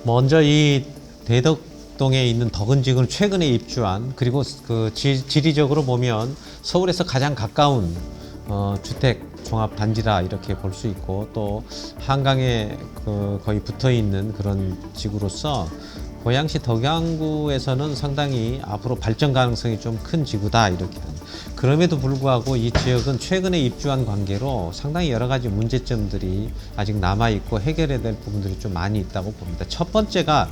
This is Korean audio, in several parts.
먼저 이 대덕동에 있는 덕은지구는 최근에 입주한, 그리고 그 지리적으로 보면 서울에서 가장 가까운 주택 종합 단지라 이렇게 볼 수 있고, 또 한강에 거의 붙어 있는 그런 지구로서 고양시 덕양구에서는 상당히 앞으로 발전 가능성이 좀 큰 지구다 이렇게. 그럼에도 불구하고 이 지역은 최근에 입주한 관계로 상당히 여러 가지 문제점들이 아직 남아 있고 해결해야 될 부분들이 좀 많이 있다고 봅니다. 첫 번째가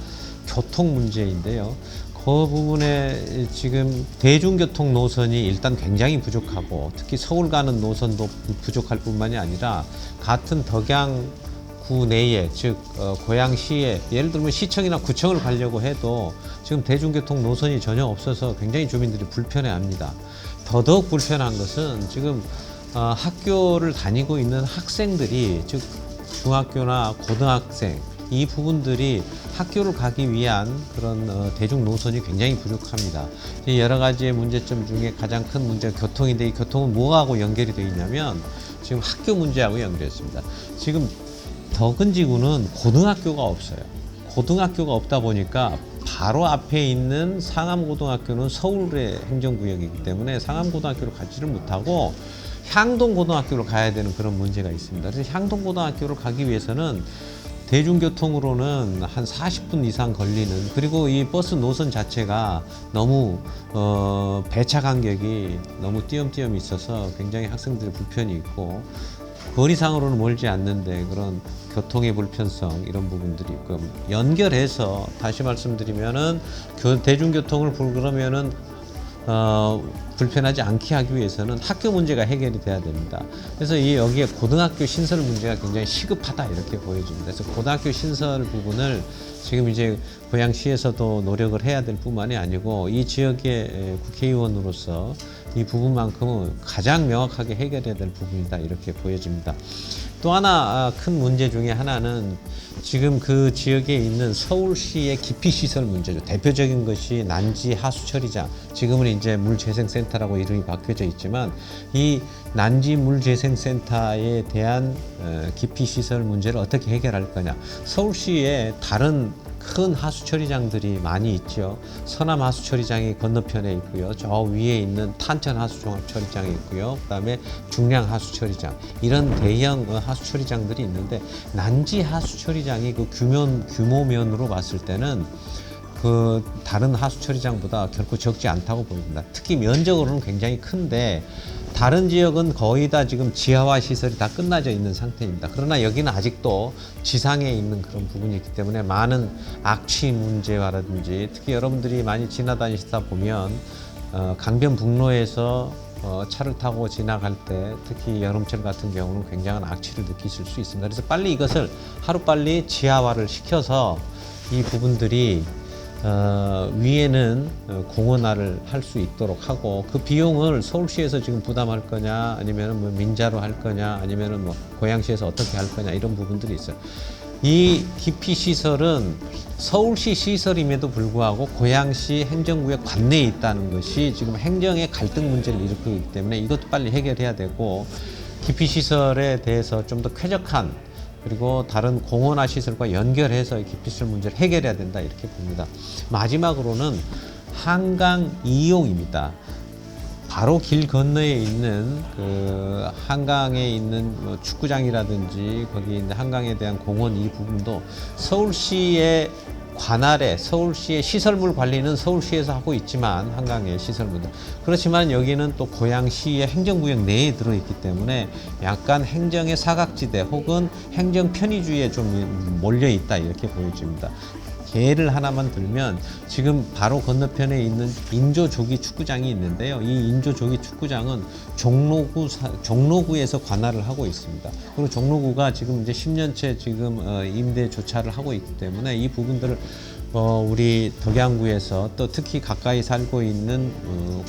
교통 문제인데요. 그 부분에 지금 대중교통 노선이 일단 굉장히 부족하고, 특히 서울 가는 노선도 부족할 뿐만이 아니라 같은 덕양구 내에, 즉 고양시에 예를 들면 시청이나 구청을 가려고 해도 지금 대중교통 노선이 전혀 없어서 굉장히 주민들이 불편해합니다. 더더욱 불편한 것은 지금 학교를 다니고 있는 학생들이, 즉 중학교나 고등학생, 이 부분들이 학교를 가기 위한 그런 대중 노선이 굉장히 부족합니다. 여러 가지의 문제점 중에 가장 큰 문제가 교통인데, 이 교통은 뭐하고 연결이 되어 있냐면 지금 학교 문제하고 연결했습니다. 지금 덕은지구는 고등학교가 없어요. 고등학교가 없다 보니까 바로 앞에 있는 상암고등학교는 서울의 행정구역이기 때문에 상암고등학교를 가지를 못하고 향동고등학교로 가야 되는 그런 문제가 있습니다. 그래서 향동고등학교를 가기 위해서는 대중교통으로는 한 40분 이상 걸리는, 그리고 이 버스 노선 자체가 너무 배차 간격이 너무 띄엄띄엄 있어서 굉장히 학생들의 불편이 있고, 거리상으로는 멀지 않는데 그런 교통의 불편성, 이런 부분들이 있고, 연결해서 다시 말씀드리면은 대중교통을 그러면은 불편하지 않게 하기 위해서는 학교 문제가 해결이 돼야 됩니다. 그래서 여기에 고등학교 신설 문제가 굉장히 시급하다 이렇게 보여집니다. 그래서 고등학교 신설 부분을 지금 이제 고양시에서도 노력을 해야 될 뿐만이 아니고, 이 지역의 국회의원으로서 이 부분만큼은 가장 명확하게 해결해야 될 부분이다 이렇게 보여집니다. 또 하나 큰 문제 중에 하나는 지금 그 지역에 있는 서울시의 기피시설 문제죠. 대표적인 것이 난지 하수처리장, 지금은 이제 물재생센터라고 이름이 바뀌어져 있지만, 이 난지 물재생센터에 대한 기피시설 문제를 어떻게 해결할 거냐. 서울시에 다른 큰 하수처리장들이 많이 있죠. 서남 하수처리장이 건너편에 있고요. 저 위에 있는 탄천 하수종합처리장이 있고요. 그다음에 중량 하수처리장, 이런 대형 하수처리장들이 있는데, 난지 하수처리장이 그 규모면으로 봤을 때는 그 다른 하수처리장보다 결코 적지 않다고 보입니다. 특히 면적으로는 굉장히 큰데, 다른 지역은 거의 다 지금 지하화 시설이 다 끝나져 있는 상태입니다. 그러나 여기는 아직도 지상에 있는 그런 부분이 있기 때문에 많은 악취 문제라든지, 특히 여러분들이 많이 지나다니시다 보면 강변북로에서 차를 타고 지나갈 때, 특히 여름철 같은 경우는 굉장한 악취를 느끼실 수 있습니다. 그래서 빨리 이것을 하루빨리 지하화를 시켜서 이 부분들이 위에는 공원화를 할 수 있도록 하고, 그 비용을 서울시에서 지금 부담할 거냐, 아니면 뭐 민자로 할 거냐, 아니면 뭐 고양시에서 어떻게 할 거냐, 이런 부분들이 있어요. 이 기피시설은 서울시 시설임에도 불구하고 고양시 행정구역 관내에 있다는 것이 지금 행정의 갈등 문제를 일으키고 있기 때문에 이것도 빨리 해결해야 되고, 기피시설에 대해서 좀 더 쾌적한, 그리고 다른 공원화 시설과 연결해서 기피시설 문제를 해결해야 된다 이렇게 봅니다. 마지막으로는 한강 이용입니다. 바로 길 건너에 있는 그 한강에 있는 뭐 축구장이라든지 거기 있는 한강에 대한 공원, 이 부분도 서울시의 관할에, 서울시의 시설물 관리는 서울시에서 하고 있지만, 한강의 시설물들, 그렇지만 여기는 또 고양시의 행정구역 내에 들어있기 때문에 약간 행정의 사각지대 혹은 행정 편의주의에 좀 몰려있다 이렇게 보여집니다. 예를 하나만 들면, 지금 바로 건너편에 있는 인조조기 축구장이 있는데요. 이 인조조기 축구장은 종로구에서 관할을 하고 있습니다. 그리고 종로구가 지금 이제 10년째 지금 임대 조차를 하고 있기 때문에 이 부분들을 우리 덕양구에서, 또 특히 가까이 살고 있는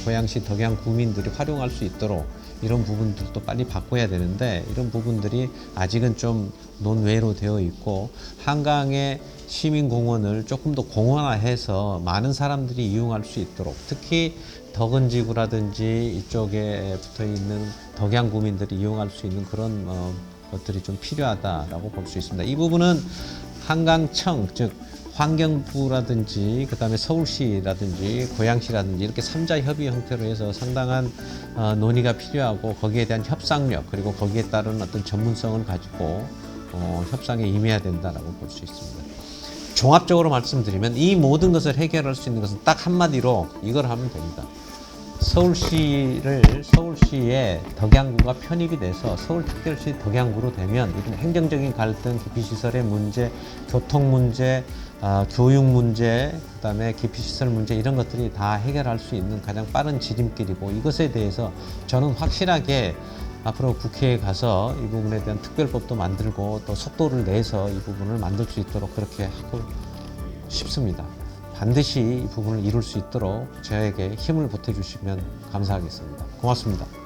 고양시 덕양 구민들이 활용할 수 있도록 이런 부분들도 빨리 바꿔야 되는데, 이런 부분들이 아직은 좀 논외로 되어 있고, 한강의 시민공원을 조금 더 공원화해서 많은 사람들이 이용할 수 있도록, 특히 덕은지구라든지 이쪽에 붙어 있는 덕양 구민들이 이용할 수 있는 그런 것들이 좀 필요하다라고 볼 수 있습니다. 이 부분은 한강청, 즉 환경부라든지 그다음에 서울시라든지 고양시라든지 이렇게 3자 협의 형태로 해서 상당한 논의가 필요하고 거기에 대한 협상력 그리고 거기에 따른 어떤 전문성을 가지고 협상에 임해야 된다라고 볼 수 있습니다. 종합적으로 말씀드리면 이 모든 것을 해결할 수 있는 것은 딱 한마디로 이걸 하면 됩니다. 서울시의 덕양구가 편입이 돼서 서울특별시 덕양구로 되면 이런 행정적인 갈등, 기피시설의 문제, 교통 문제, 교육 문제, 그다음에 기피시설 문제 이런 것들이 다 해결할 수 있는 가장 빠른 지름길이고 이것에 대해서 저는 확실하게 앞으로 국회에 가서 이 부분에 대한 특별법도 만들고 또 속도를 내서 이 부분을 만들 수 있도록 그렇게 하고 싶습니다. 반드시 이 부분을 이룰 수 있도록 저에게 힘을 보태주시면 감사하겠습니다. 고맙습니다.